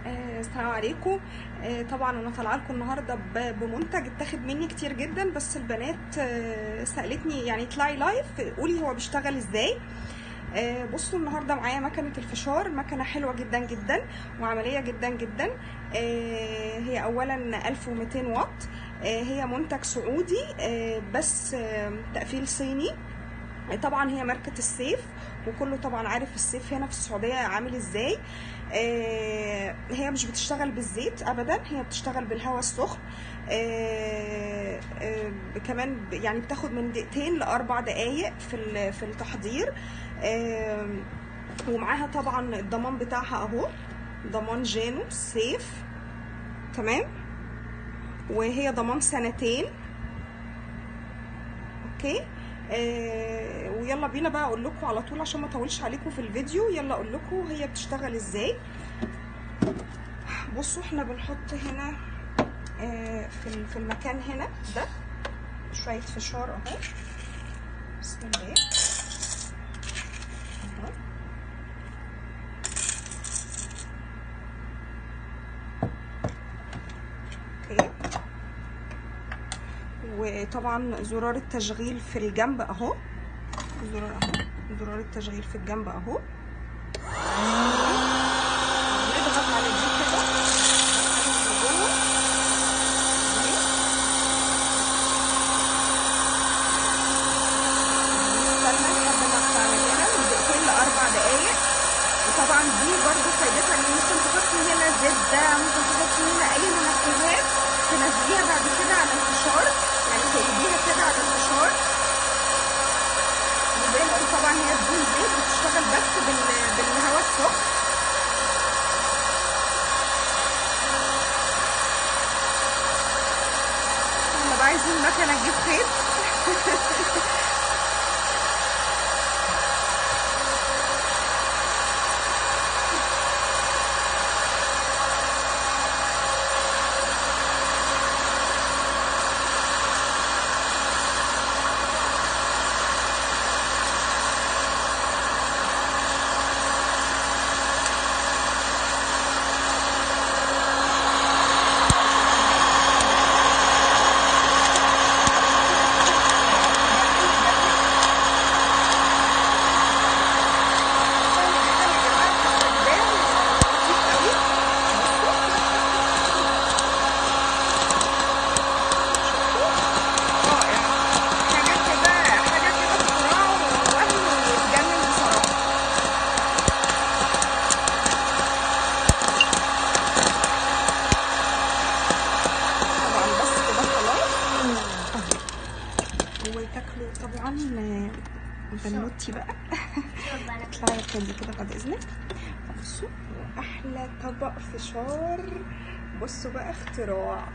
السلام عليكم. طبعا انا طالعه لكم النهارده بمنتج اتاخد مني كتير جدا، بس البنات سالتني يعني اطلعي لايف قولي هو بيشتغل ازاي. بصوا النهارده معايا مكنه الفشار، مكنه حلوه جدا جدا وعمليه جدا جدا. هي اولا 1200 واط. هي منتج سعودي بس تقفيل صيني. طبعا هي ماركه السيف، وكله طبعا عارف السيف هنا في السعوديه عامل ازاي. هي مش بتشتغل بالزيت ابدا، هي بتشتغل بالهواء السخن. كمان يعني بتاخد من 2 ل4 دقايق في التحضير. ومعاها طبعا الضمان بتاعها اهو، ضمان جانو سيف تمام، وهي ضمان 2 سنين. اوكي. ويلا بينا بقى اقول لكم على طول عشان ما اطولش عليكم في الفيديو. يلا اقول لكم هي بتشتغل ازاي. بصوا احنا بنحط هنا في المكان هنا ده شويه فشار اهو. بسم الله اهو. اوكي. وطبعا زرار التشغيل في الجنب اهو، زرار اهو، زرار التشغيل في الجنب اهو. نضغط على دي كده جوه. نستنى لحد ما تعمل لنا من 2 ل4 دقايق. وطبعا دي برضو فايدتها ان ممكن تحطي هنا زبده، ممكن تحطي هنا اي منكهات تنزليها بعد كده على الفشار، يعني تقلبيها كده على الفشار. وزي ما قلت طبعا هي بدون زيت، بتشتغل بس بالهواء السخن. احنا بقى عايزين مكنه تجيب خيط. وتاكلوا طبعا بنوتي بقى. اطلعي يا كندي كده بعد اذنك. بصوا احلى طبق فشار، بصوا بقى اختراع.